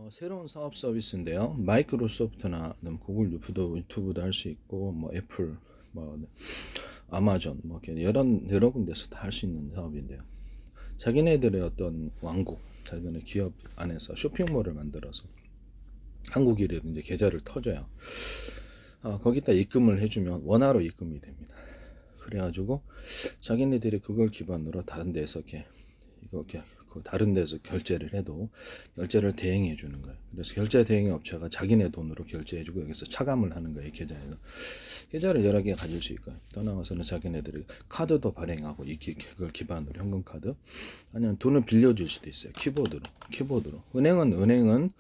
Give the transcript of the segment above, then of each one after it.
새로운 사업 서비스인데요. 마이크로소프트나 구글 유튜브도 할 수 있고, 뭐 애플, 뭐 아마존, 뭐 이렇게 여러 군데서 다 할 수 있는 사업인데요. 자기네들의 어떤 왕국, 자기네 기업 안에서 쇼핑몰을 만들어서 한국이라든지 계좌를 터줘요. 거기다 입금을 해주면 원화로 입금이 됩니다. 그래가지고 자기네들이 그걸 기반으로 다른 데서 이렇게 그 다른 데서 결제를 해도 결제를 대행해 주는 거예요. 그래서 결제 대행 업체가 자기네 돈으로 결제해 주고 여기서 차감을 하는 거예요. 계좌에서. 계좌를 여러 개 가질 수 있고요. 또 나와서는 자기네들이 카드도 발행하고 그걸 기반으로 현금 카드 아니면 돈을 빌려줄 수도 있어요. 키보드로. 은행은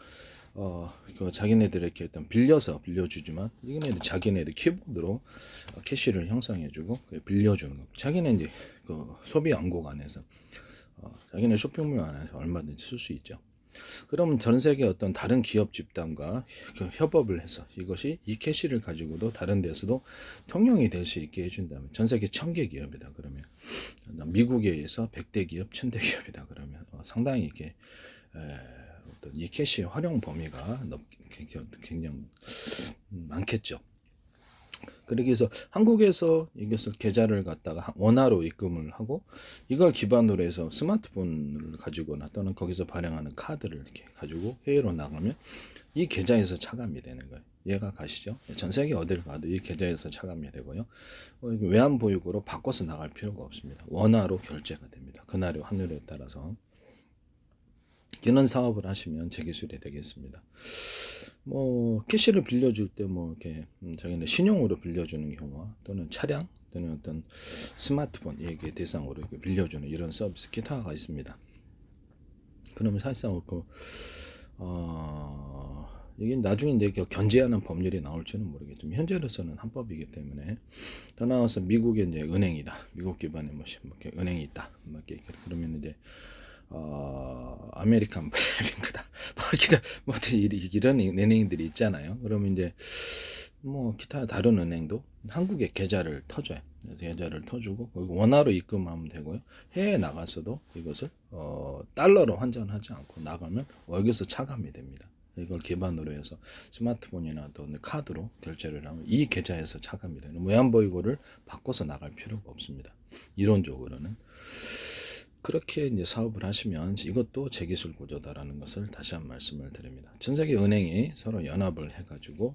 그 자기네들에게 어떤 빌려주지만 이거는 자기네들 키보드로 캐시를 형성해주고 빌려주는 거. 자기네 이제 그 소비 왕국 안에서 자기네 쇼핑몰 안에서 얼마든지 쓸 수 있죠. 그러면 전 세계 어떤 다른 기업 집단과 협업을 해서 이것이 이 캐시를 가지고도 다른 데서도 통용이 될 수 있게 해준다면 전 세계 1000개 기업이다 그러면 미국에서 100대 기업, 1000대 기업이다 그러면 상당히 이게 어떤 이 캐시의 활용 범위가 굉장히 많겠죠. 그러기 위해서 한국에서 이것을 계좌를 갖다가 원화로 입금을 하고 이걸 기반으로 해서 스마트폰을 가지거나 또는 거기서 발행하는 카드를 이렇게 가지고 해외로 나가면 이 계좌에서 차감이 되는 거예요. 이해가 가시죠? 전 세계 어딜 가도 이 계좌에서 차감이 되고요. 외환 보유고로 바꿔서 나갈 필요가 없습니다. 원화로 결제가 됩니다. 그날의 환율에 따라서. 이런 사업을 하시면 제 기술이 되겠습니다. 뭐 캐시를 빌려줄 때 뭐 이렇게 자기네 신용으로 빌려주는 경우와 또는 차량 또는 어떤 스마트폰 얘기 대상으로 이렇게 빌려주는 이런 서비스 기타가 있습니다. 그러면 사실상 이게 나중에 이제 견제하는 법률이 나올지는 모르겠지만 현재로서는 합법이기 때문에 더 나아가서 미국의 이제 은행이다, 미국 기반의 뭐 이렇게 은행이 있다, 뭐 이렇게 그러면 이제 아메리칸 뱅크다. 뭐 이런 은행들이 있잖아요. 그러면 이제 뭐 기타 다른 은행도 한국에 계좌를 터줘요. 계좌를 터주고 원화로 입금하면 되고요. 해외에 나가서도 이것을 달러로 환전하지 않고 나가면 여기서 차감이 됩니다. 이걸 기반으로 해서 스마트폰이나 또 카드로 결제를 하면 이 계좌에서 차감이 되는 외환보유고를 바꿔서 나갈 필요가 없습니다. 이론적으로는. 그렇게 이제 사업을 하시면 이것도 제기술 구조다라는 것을 다시 한 말씀을 드립니다. 전 세계 은행이 서로 연합을 해가지고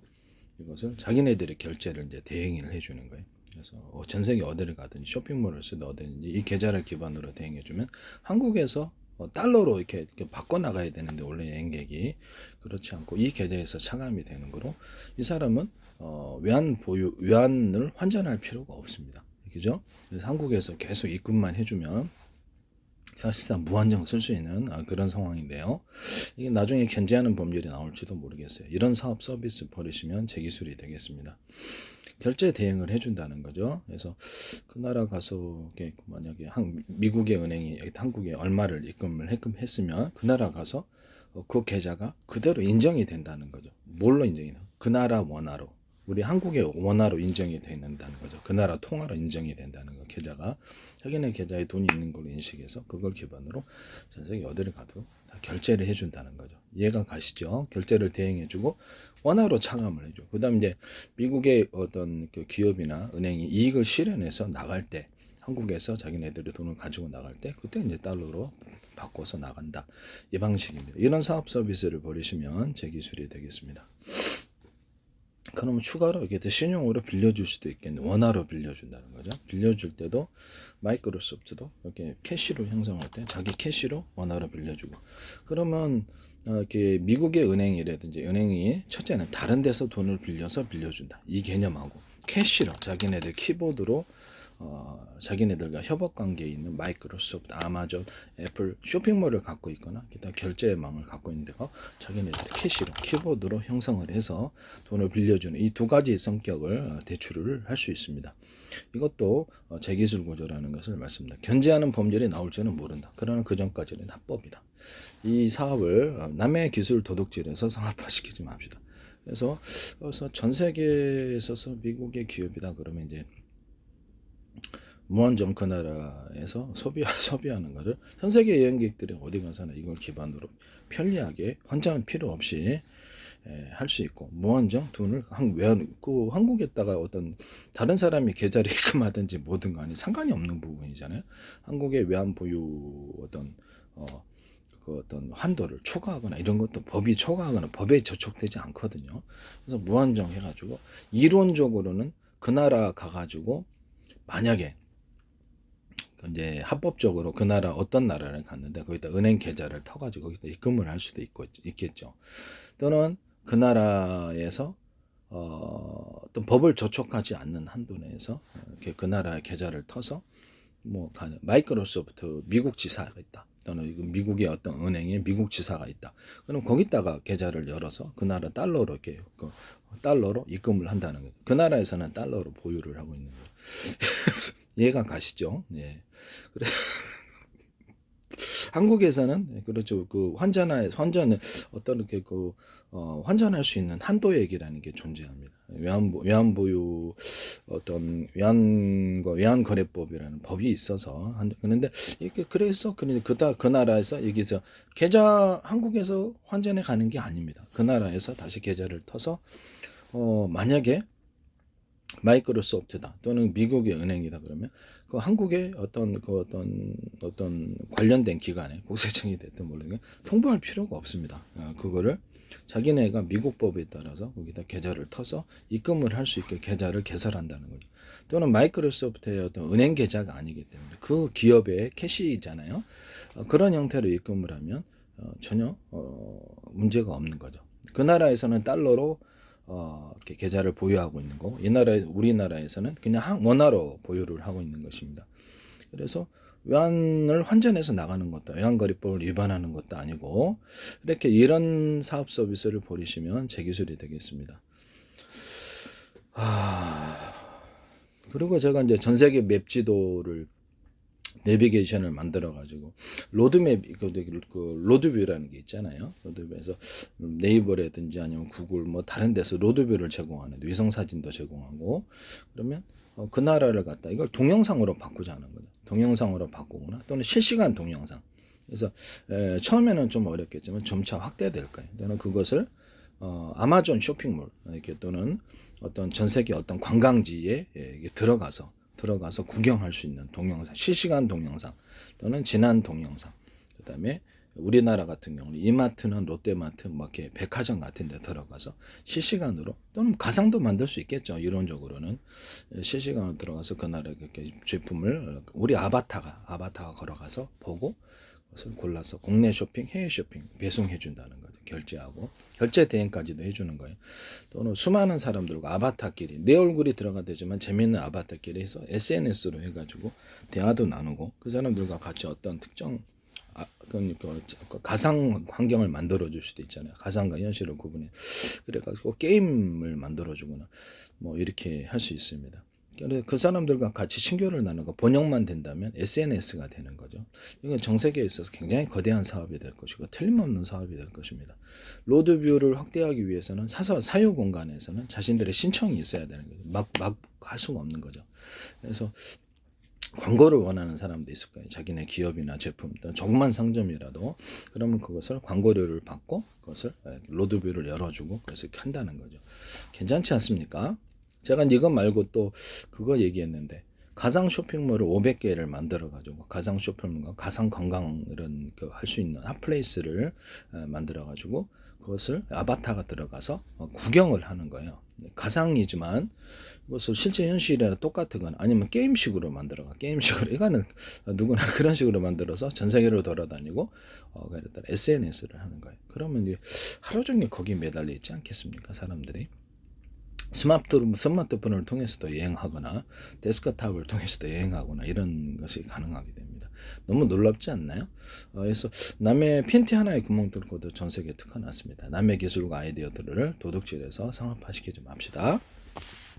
이것을 자기네들의 결제를 이제 대행을 해주는 거예요. 그래서 전 세계 어디를 가든지 쇼핑몰을 쓰든 어디든지 이 계좌를 기반으로 대행해주면 한국에서 달러로 이렇게 바꿔 나가야 되는데 원래 여행객이 그렇지 않고 이 계좌에서 차감이 되는 거로 이 사람은 외환을 환전할 필요가 없습니다. 그죠? 그래서 한국에서 계속 입금만 해주면 사실상 무한정 쓸 수 있는 그런 상황인데요. 이게 나중에 견제하는 법률이 나올지도 모르겠어요. 이런 사업 서비스 버리시면 제 기술이 되겠습니다. 결제 대행을 해준다는 거죠. 그래서 그 나라 가서 만약에 미국의 은행이 한국에 얼마를 입금을 했으면 그 나라 가서 그 계좌가 그대로 인정이 된다는 거죠. 뭘로 인정이 돼요? 그 나라 원화로. 우리 한국의 원화로 인정이 된다는 거죠. 그 나라 통화로 인정이 된다는 거. 계좌가 자기네 계좌에 돈이 있는 걸로 인식해서 그걸 기반으로 전 세계 어디를 가도 다 결제를 해준다는 거죠. 이해가 가시죠? 결제를 대행해주고 원화로 차감을 해줘. 그다음 이제 미국의 어떤 그 기업이나 은행이 이익을 실현해서 나갈 때 한국에서 자기네들이 돈을 가지고 나갈 때 그때 이제 달러로 바꿔서 나간다. 이 방식입니다. 이런 사업 서비스를 벌이시면 제 기술이 되겠습니다. 그러면 추가로 이게 신용으로 빌려줄 수도 있겠네. 원화로 빌려준다는 거죠. 빌려줄 때도 마이크로소프트도 이렇게 캐시로 형성할 때 자기 캐시로 원화로 빌려주고 그러면 이렇게 미국의 은행이라든지 은행이 첫째는 다른 데서 돈을 빌려서 빌려준다. 이 개념하고 캐시로 자기네들 키보드로 자기네들과 협업 관계에 있는 마이크로소프트, 아마존, 애플 쇼핑몰을 갖고 있거나 기타 결제망을 갖고 있는데 자기네들이 캐시로 키보드로 형성을 해서 돈을 빌려주는 이 두 가지 성격을 대출을 할 수 있습니다. 이것도 제기술 구조라는 것을 말씀드립니다. 견제하는 법률이 나올지는 모른다. 그러나 그 전까지는 합법이다. 이 사업을 남의 기술 도둑질해서 상업화시키지 맙시다. 그래서 전 세계에 있어서 미국의 기업이다 그러면 이제 무한정 그 나라에서 소비하는 것을 전 세계 여행객들이 어디 가서나 이걸 기반으로 편리하게 환전은 필요 없이 할 수 있고 무한정 돈을 한국에다가 어떤 다른 사람이 계좌를 입금하든지 뭐든 간에 상관이 없는 부분이잖아요. 한국의 외환 보유 그 어떤 한도를 초과하거나 이런 것도 법이 초과하거나 법에 저촉되지 않거든요. 그래서 무한정 해가지고 이론적으로는 그 나라 가가지고 만약에 이제 합법적으로 그 나라 어떤 나라를 갔는데 거기다 은행 계좌를 터가지고 거기다 입금을 할 수도 있겠죠. 또는 그 나라에서 어떤 법을 저촉하지 않는 한도 내에서 이렇게 그 나라의 계좌를 터서 뭐 마이크로소프트 미국 지사가 있다. 또는 미국의 어떤 은행에 미국 지사가 있다. 그럼 거기다가 계좌를 열어서 그 나라 달러로 이렇게 달러로 입금을 한다는 거예요. 그 나라에서는 달러로 보유를 하고 있는 거예요. 이해가 가시죠? 예. 그래서 한국에서는 그렇죠. 그 환전은 어떤 이렇게 환전할 수 있는 한도액이라는 게 존재합니다. 외환보유 어떤 외환거래법이라는 법이 있어서 그런데 이게 그래서 그 나라에서 여기서 한국에서 환전해 가는 게 아닙니다. 그 나라에서 다시 계좌를 터서 만약에 마이크로소프트다 또는 미국의 은행이다 그러면 그 한국의 어떤 관련된 기관에 국세청이 됐든 모르는 통보할 필요가 없습니다. 그거를 자기네가 미국 법에 따라서 거기다 계좌를 터서 입금을 할 수 있게 계좌를 개설한다는 거죠. 또는 마이크로소프트의 어떤 은행 계좌가 아니기 때문에 그 기업의 캐시잖아요. 그런 형태로 입금을 하면 전혀 문제가 없는 거죠. 그 나라에서는 달러로 이렇게 계좌를 보유하고 있는 거고 우리나라에서는 그냥 원화로 보유를 하고 있는 것입니다. 그래서 외환을 환전해서 나가는 것도 외환거래법을 위반하는 것도 아니고 이렇게 이런 사업 서비스를 벌이시면 제 기술이 되겠습니다. 그리고 제가 이제 전 세계 맵 지도를 내비게이션을 만들어 가지고 로드맵 로드뷰라는 게 있잖아요. 로드뷰에서 네이버라든지 아니면 구글 뭐 다른 데서 로드뷰를 제공하는 위성 사진도 제공하고 그러면 그 나라를 갖다 이걸 동영상으로 바꾸자는 거죠. 동영상으로 바꾸거나 또는 실시간 동영상. 그래서 처음에는 좀 어렵겠지만 점차 확대될 거예요. 저는 그것을 아마존 쇼핑몰 이렇게 또는 어떤 전 세계 어떤 관광지에 들어가서 구경할 수 있는 동영상, 실시간 동영상 또는 지난 동영상. 그다음에 우리나라 같은 경우는 이마트는 롯데마트, 뭐 이렇게 백화점 같은 데 들어가서 실시간으로 또는 가상도 만들 수 있겠죠. 이론적으로는 실시간으로 들어가서 그 나라의 제품을 우리 아바타가 걸어가서 보고 그것을 골라서 국내 쇼핑, 해외 쇼핑 배송해 준다는 거죠. 결제하고 결제 대행까지도 해주는 거예요. 또는 수많은 사람들과 아바타끼리 내 얼굴이 들어가되지만 재미있는 아바타끼리 해서 SNS로 해가지고 대화도 나누고 그 사람들과 같이 어떤 특정 가상 환경을 만들어 줄 수도 있잖아요. 가상과 현실을 구분해. 그래가지고 게임을 만들어 주거나 뭐 이렇게 할 수 있습니다. 그 사람들과 같이 신교를 나누고 번역만 된다면 SNS가 되는 거죠. 이건 전 세계에 있어서 굉장히 거대한 사업이 될 것이고 틀림없는 사업이 될 것입니다. 로드뷰를 확대하기 위해서는 사유 공간에서는 자신들의 신청이 있어야 되는 거죠. 막 할 수가 없는 거죠. 그래서 광고를 원하는 사람도 있을 거예요. 자기네 기업이나 제품, 조그만 상점이라도 그러면 그것을 광고료를 받고 그것을 로드뷰를 열어주고 그래서 이렇게 한다는 거죠. 괜찮지 않습니까? 제가 이거 말고 또 그거 얘기했는데 가상 쇼핑몰을 500개를 만들어 가지고 가상 쇼핑몰과 가상 관광 이런 할 수 있는 핫플레이스를 만들어 가지고 그것을 아바타가 들어가서 구경을 하는 거예요. 가상이지만 그것을 실제 현실이랑 똑같은 건 아니면 게임식으로 만들어가 게임식으로 이거는 누구나 그런 식으로 만들어서 전 세계로 돌아다니고 SNS를 하는 거예요. 그러면 이제 하루 종일 거기 매달려 있지 않겠습니까, 사람들이? 스마트폰을 통해서도 여행하거나 데스크탑을 통해서도 여행하거나 이런 것이 가능하게 됩니다. 너무 놀랍지 않나요? 그래서 남의 팬티 하나에 구멍 뚫고도 전 세계에 특허 났습니다. 남의 기술과 아이디어들을 도둑질해서 상업화시키지 맙시다.